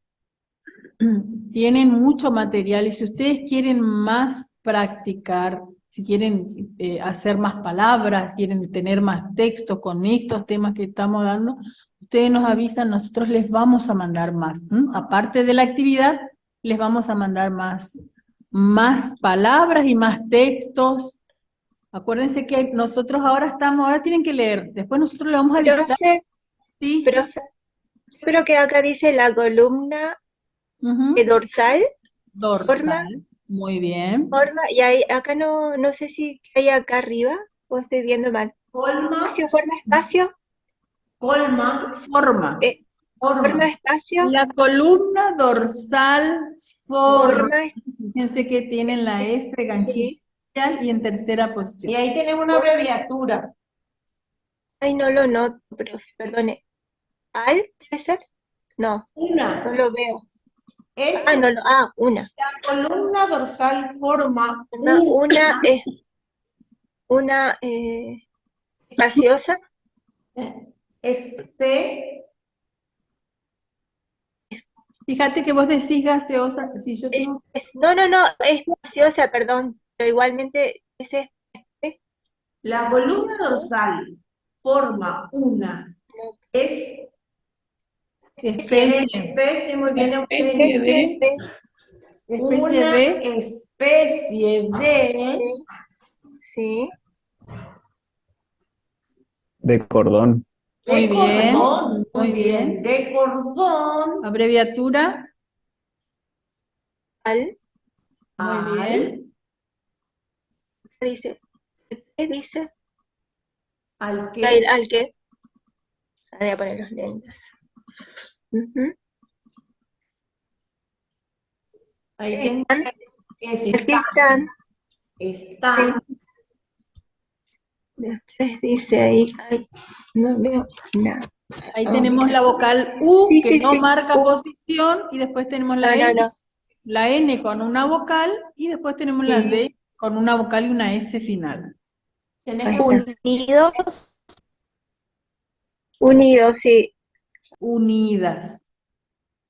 tienen mucho material y si ustedes quieren más practicar, si quieren hacer más palabras, quieren tener más texto con estos temas que estamos dando, ustedes nos avisan, nosotros les vamos a mandar más. Aparte de la actividad, les vamos a mandar más palabras y más textos. Acuérdense que nosotros ahora tienen que leer, después nosotros le vamos a dictar. ¿Sí? Profe, yo creo que acá dice la columna Ujú. dorsal, Dorsal, muy bien. y acá no sé si hay acá arriba o estoy viendo mal. Colma, Espacio, colma, Forma. forma, espacio, La columna dorsal forma. forma, Fíjense que tienen la F ganchita sí. y en tercera y posición. ahí tenemos una abreviatura. Ay, no lo noto, profe, perdone. ¿Al puede ser? No Una, lo veo. es Una. la columna dorsal forma Una es una gaseosa, es P, Fíjate que vos decís gaseosa, si yo tengo no, es gaseosa, perdón, pero igualmente ese la columna dorsal forma una, es Especie. Especie, muy bien. Especie de, Especie Una de. especie de Sí, De cordón. Muy bien, cordón. Muy muy bien. bien. De cordón. Abreviatura. al, Muy Al. bien. dice, ¿qué dice? Al que. Al que, voy a poner los lentes. Ujú. Ahí tengo Están, que aquí están, están. después dice ahí, ay, no veo nada. Ahí Ah, tenemos mira. la vocal U Sí, que sí, no sí. marca posición y después tenemos No, la no, N, no. la N con una vocal y después tenemos la Sí, D con una vocal y una S final. Tenés ahí que está. Unidos. Unidos, sí. Unidas.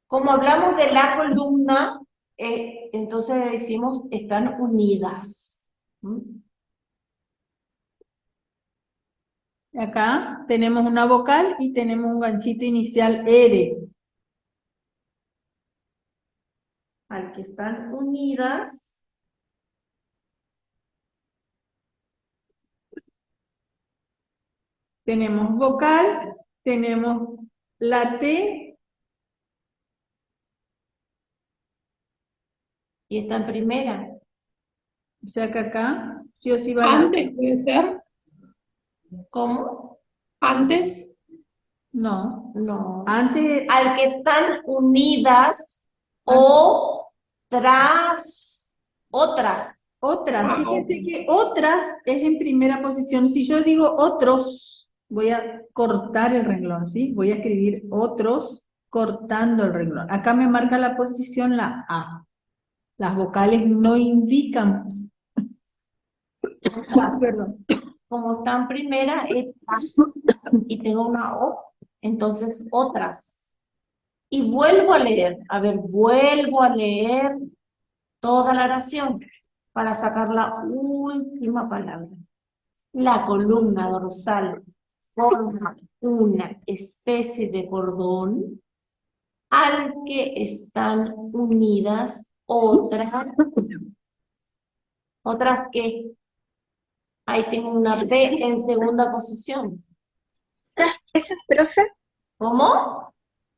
Como hablamos de la columna, entonces decimos están unidas. ¿Mm? Acá tenemos una vocal y tenemos un ganchito inicial R. Al que están unidas, Tenemos vocal, tenemos la T, y está en primera. o sea que acá sí o sí va la antes puede ser, ¿Cómo? antes, No. No. Antes, Al que están unidas o tras otras. otras. Ah, Fíjense que otras es en primera posición. Si yo digo otros, voy a cortar el renglón, ¿sí? Voy a escribir otros cortando el renglón. Acá me marca la posición la A. Las vocales no indican. Otras. Perdón. Como está en primera, es y tengo una O, entonces otras. Y vuelvo a leer, a ver, vuelvo a leer toda la oración para sacar la última palabra. La columna dorsal forma una especie de cordón al que están unidas otras que ahí tengo una P en segunda posición. ¿Otras piezas, profe? ¿Cómo?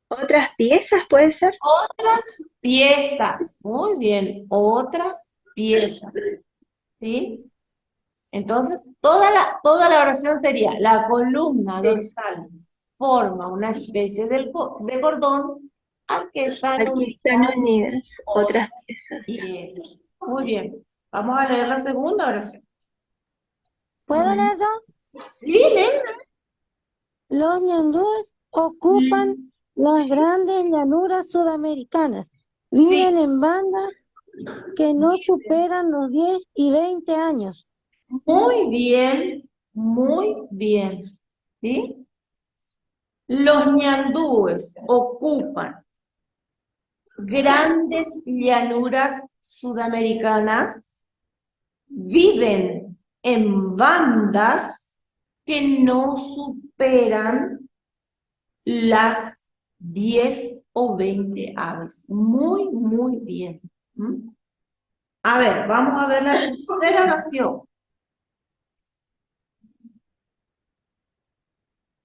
¿Otras piezas puede ser? Otras piezas. Muy bien, otras piezas. ¿Sí? Entonces, toda la oración sería, la columna Sí. dorsal forma una especie de cordón al que están Al que están unidas, otras piezas. piezas. Muy bien. Vamos a leer la segunda oración. ¿Puedo Bueno. leer dos? Sí, leen. Los ñandúes ocupan las grandes llanuras sudamericanas. Viven en bandas que no superan los 10 y 20 años. Muy bien, muy bien. ¿Sí? Los ñandúes ocupan grandes llanuras sudamericanas, viven en bandas que no superan las 10 o 20 aves. Muy, muy bien. ¿Mm? A ver, vamos a ver la tercera oración.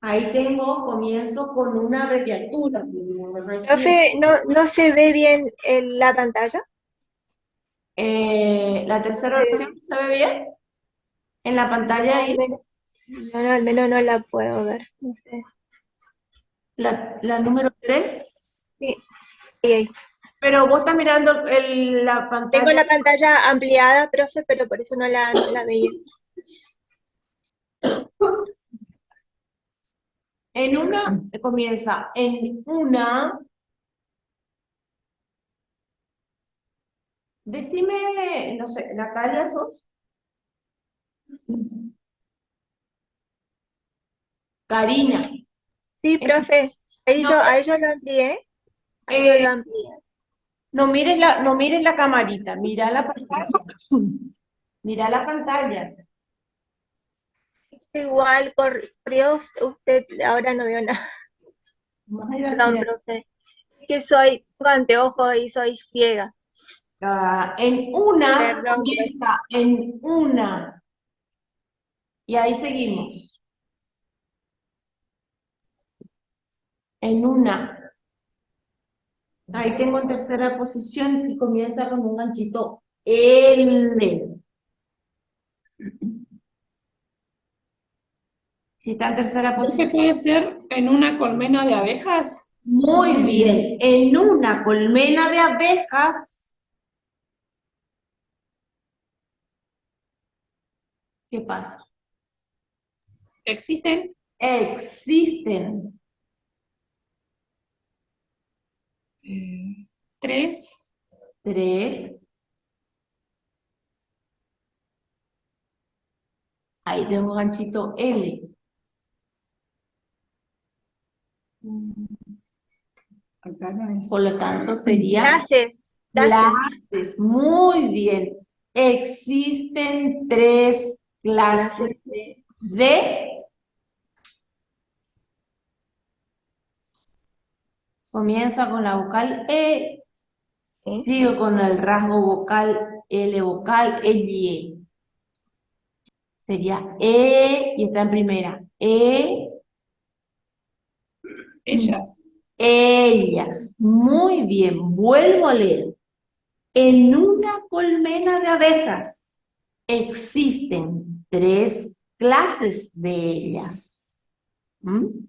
Ahí comienzo con una abreviatura. Profe, no se ve bien la pantalla. La tercera oración, ¿se ve bien? En la pantalla ahí, Al menos no la puedo ver. No sé. la número 3. Sí, ahí. Pero vos estás mirando la Tengo pantalla. la pantalla ampliada, profe, pero por eso no la veía. En una, comienza en una. Decime, no sé, Natalia, ¿sos? Karina. Sí, profe, No, a ellos lo amplié. A ellos lo amplié. no mires la camarita, mira la pantalla. Mira la pantalla. Igual corrió usted, ahora no veo nada. Perdón, profe. Es que tengo anteojos y soy ciega. En una Perdón, comienza, en una. Y ahí seguimos. En una. Ahí tengo en tercera posición y comienza con un ganchito L. Si está en tercera ¿Qué posición. puede ser en una colmena de abejas? Muy bien. En una colmena de abejas. ¿Qué pasa? ¿Existen? Existen Tres. tres. Ahí tengo un ganchito L. Por lo tanto, sería Clases. clases. Muy bien. Existen tres clases de... Comienza con la vocal E, sigo con el rasgo vocal L vocal, E. Sería E y está en primera. Ellas. Ellas. Muy bien. Vuelvo a leer. En una colmena de abejas existen tres clases de ellas. ¿Mm?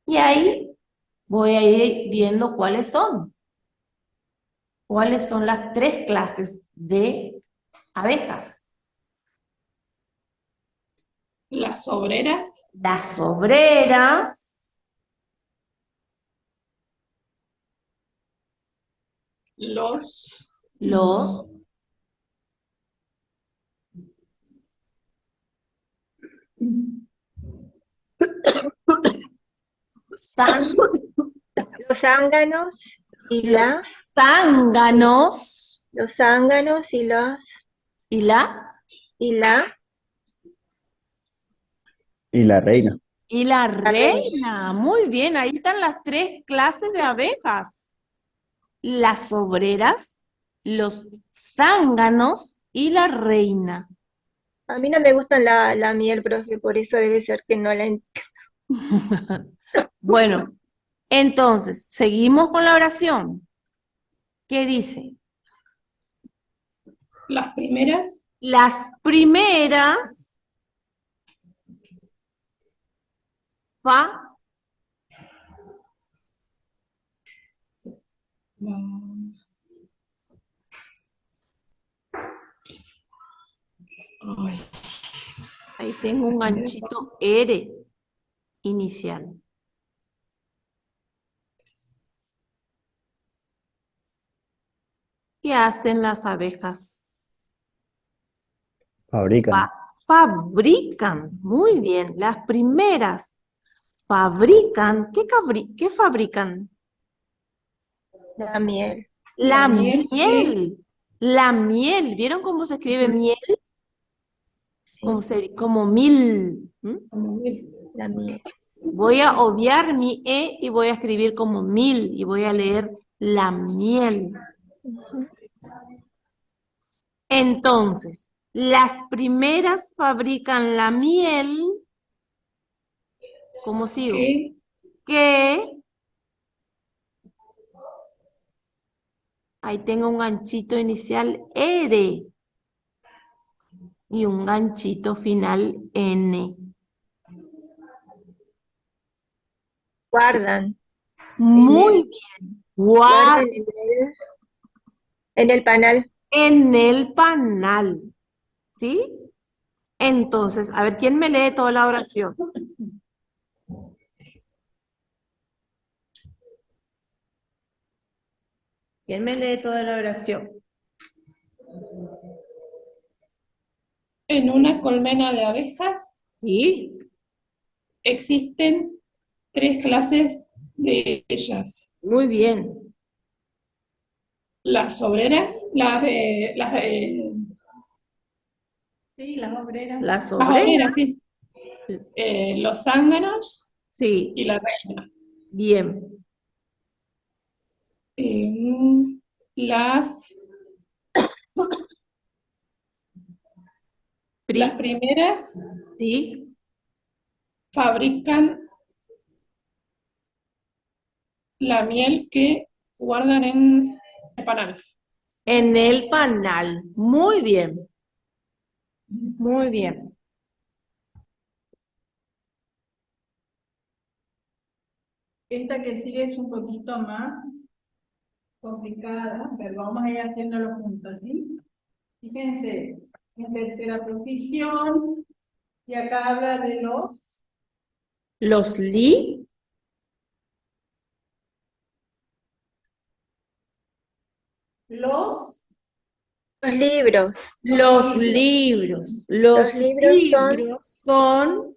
Y ahí voy a ir viendo cuáles son. ¿Cuáles son las tres clases de abejas? Las obreras. Las obreras, Los los Los zánganos y la. zánganos Los zánganos y y la Y la reina. reina. Muy bien, ahí están las tres clases de abejas. Las obreras, los zánganos y la reina. A mí no me gusta la miel, profe, por eso debe ser que no la entiendo. Bueno, entonces, seguimos con la oración. ¿Qué dice? las primeras. Las primeras Ay, ahí tengo un ganchito R inicial. ¿Qué hacen las abejas? Fabrican. Fabrican, muy bien. Las primeras fabrican, ¿qué fabrican? La miel. La miel, miel. La miel. ¿Vieron cómo se escribe miel? Como mil. La miel. Voy a obviar mi E y voy a escribir como mil y voy a leer la miel. Entonces, las primeras fabrican la miel. ¿Cómo sigo? Que ahí tengo un ganchito inicial R y un ganchito final N. Guardan. Muy bien. Guardan en el panal. En el panal. ¿Sí? Entonces, a ver, ¿quién me lee toda la oración? ¿Quién me lee toda la oración? En una colmena de abejas ¿Sí? existen tres clases de ellas. Muy bien. Las obreras, Sí, las obreras. Las las obreras. obreras, sí. Los zánganos Sí, y la reina. bien. Las Pri, primeras sí, fabrican la miel que guardan en el panal. en el panal. Muy bien, muy bien. Esta que sigue es un poquito más complicada, pero vamos a ir haciéndolo juntos, ¿sí? Fíjense, en tercera posición, y acá habla de Los li, Los libros. los libros. Los Los libros son libros son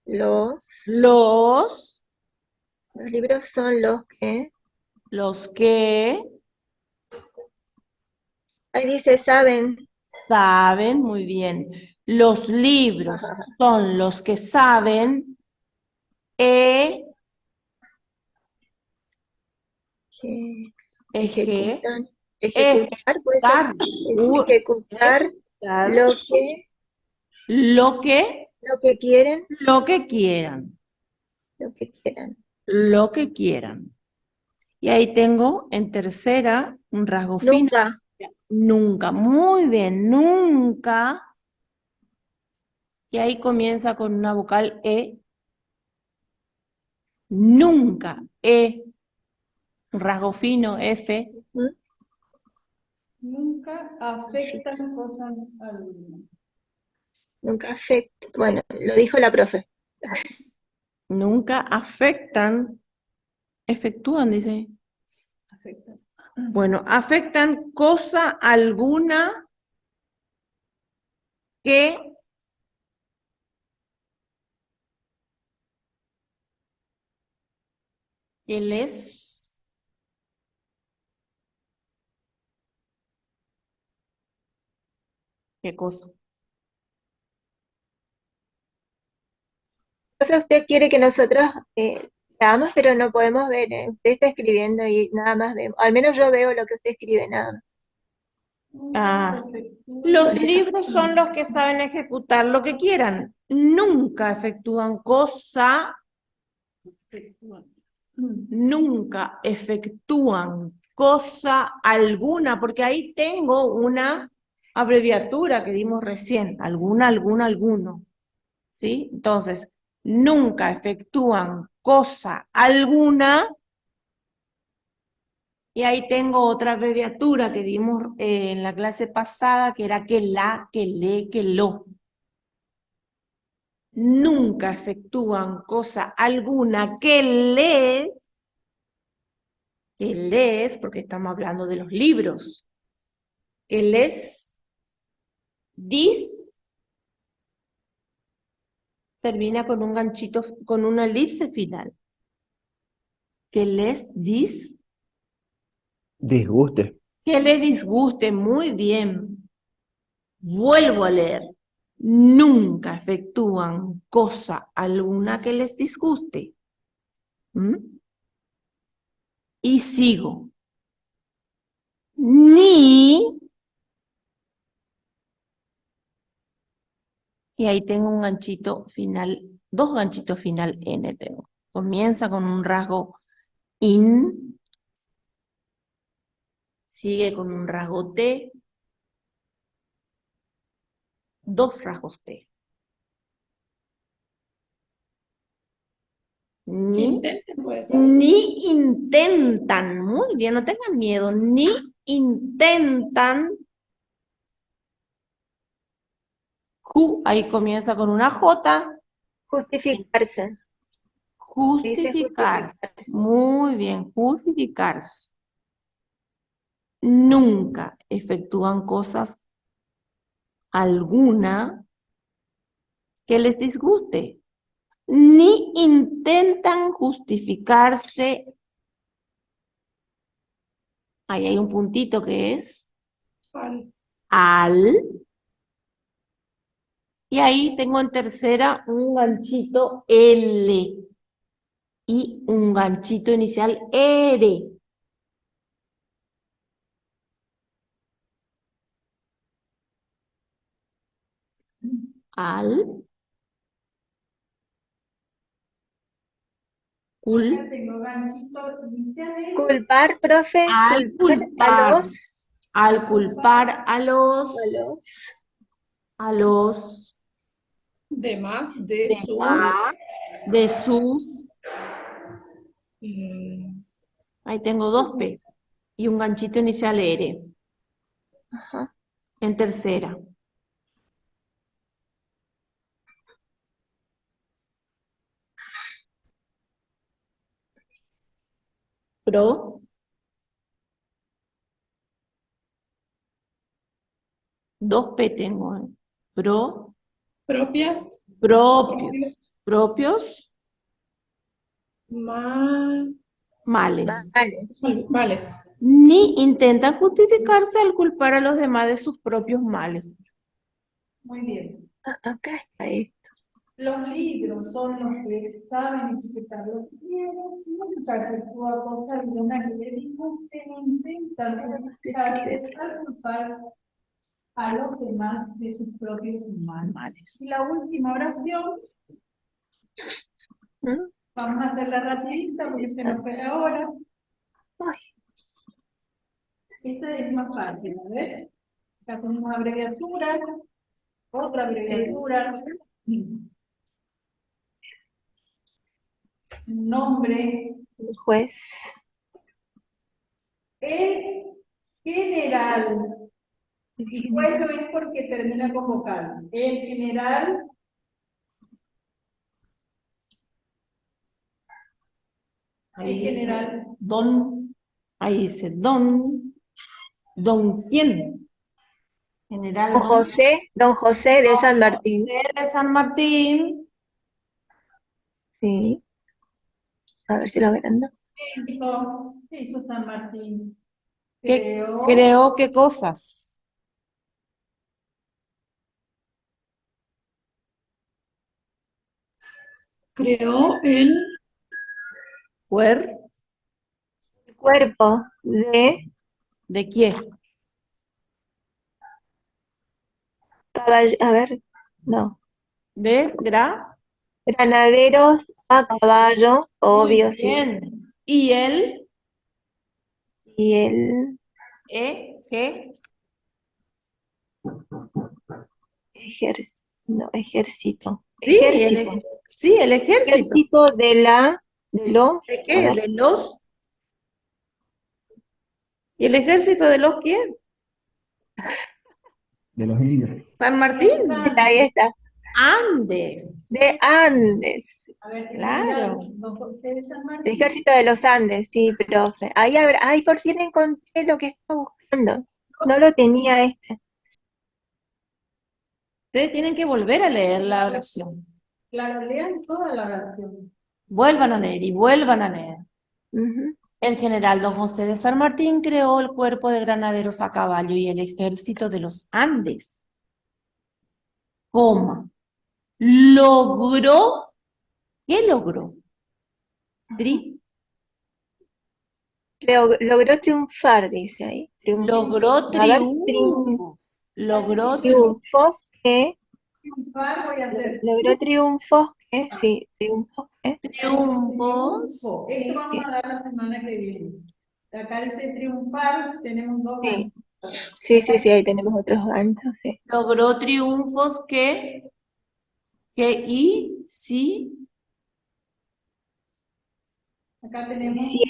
los, los, los libros son los que ahí dice saben, saben, muy bien. Los libros son los que saben e, que eje, ejecutan, ejecutar, puede ser, ejecutar, u- ejecutar ejecutar lo que, lo que, lo que quieren, lo que quieran, lo que quieran. lo que quieran. Y ahí tengo en tercera un rasgo fino. Nunca, Nunca, muy bien, nunca. Y ahí comienza con una vocal E. Nunca, E. Un rasgo fino, F. ¿Mm? nunca afectan cosas alguna. Nunca afecta. Bueno, lo dijo la profe. Nunca afectan, efectúan, dice. Afectan. Bueno, afectan cosa alguna que les, ¿qué cosa? Profe, usted quiere que nosotros leamos, pero no podemos ver. Usted está escribiendo y nada más vemos. Al menos yo veo lo que usted escribe, nada más. Ah, Efectúan. los Por eso. libros son los que saben ejecutar lo que quieran. Nunca efectúan cosa, nunca efectúan cosa alguna, porque ahí tengo una abreviatura que dimos recién, alguna, alguna, alguno. ¿Sí? Entonces, nunca efectúan cosa alguna. Y ahí tengo otra abreviatura que dimos en la clase pasada, que era que la, que le, que lo. Nunca efectúan cosa alguna que les, porque estamos hablando de los libros, que les dis, termina con un ganchito, con una elipse final. Que les dis, Disguste. que les disguste, muy bien. Vuelvo a leer. Nunca efectúan cosa alguna que les disguste. ¿Mm? Y sigo. Ni, y ahí tengo un ganchito final, dos ganchitos final N tengo. Comienza con un rasgo in, sigue con un rasgo T, dos rasgos T. Intenten, puede ser. Ni intentan, muy bien, no tengan miedo, ni intentan, ahí comienza con una J, Justificarse. Dice justificarse, justificarse. muy bien, justificarse. Nunca efectúan cosas alguna que les disguste, ni intentan justificarse. Ahí hay un puntito que es Al- al, Y ahí tengo en tercera un ganchito L y un ganchito inicial R. Al Acá tengo ganchito inicial Culpar, profe, al culpar culpar a los a los De más, de su. demás, de sus, ahí tengo dos P y un ganchito inicial R ajá, en tercera. Pro, dos P tengo, pro, Propias. propios, males. males. Vales. Ni intentan justificarse al culpar a los demás de sus propios males. Muy bien. Acá está esto. Los libros son los que saben etiquetar lo que quieren, nunca efectúa cosas alguna que le disgusten, intentan justificarse al culpar a los demás de sus propios males. Y la última oración, ¿Mm? vamos a hacerla rapidita porque se nos fue la hora. Ay, Esta es más fácil, a ver. Acá tenemos abreviatura, otra abreviatura, nombre, el juez. el general. Y pues no es porque termina con vocal. El general Ahí el dice, general ahí dice, don quién, general Don José de San Martín. José de San Martín, Sí. A ver si lo agrando. ¿qué hizo San Martín? ¿qué creó qué cosas? Creó el Cuerpo de ¿de quién? caballo. A ver, no. De Granaderos a caballo, Muy obvio, sí. bien. Y el Y el ejército. sí, Ejército. sí, el ejército. Ejército de los. ¿De A qué? ver, De los. ¿Y el ejército de los quién? De los indios. San Martín. ahí está. Andes. De Andes. A ver, Claro. don José de San El Martín. ejército de los Andes, sí, profe. Ahí por fin encontré lo que estaba buscando. No lo tenía este. Ustedes tienen que volver a leer la oración. Claro, lean toda la oración. Vuelvan a leer y vuelvan a leer. Ujú. El general don José de San Martín creó el cuerpo de granaderos a caballo y el ejército de los Andes. Coma. Logró. ¿Qué logró? Logró triunfar, dice ahí. Logró A ver, triunfos. Logró triunfos que. Triunfar voy a hacer. Logró triunfos que. Sí, triunfos que. triunfos. Esto vamos a dar la semana que viene. Acá dice triunfar, tenemos dos Sí. ganchos. Sí, ahí tenemos otros ganchos. Sí. Logró triunfos que y sí, Acá tenemos sí,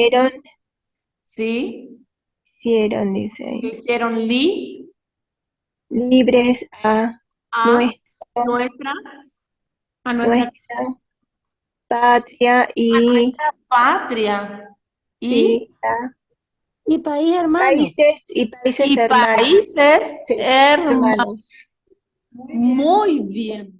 Hicieron, dice que ahí. hicieron Libres a nuestra nuestra patria y patria sí, Y país hermano. países hermanos. países Sí, hermanos. hermanos. Muy bien.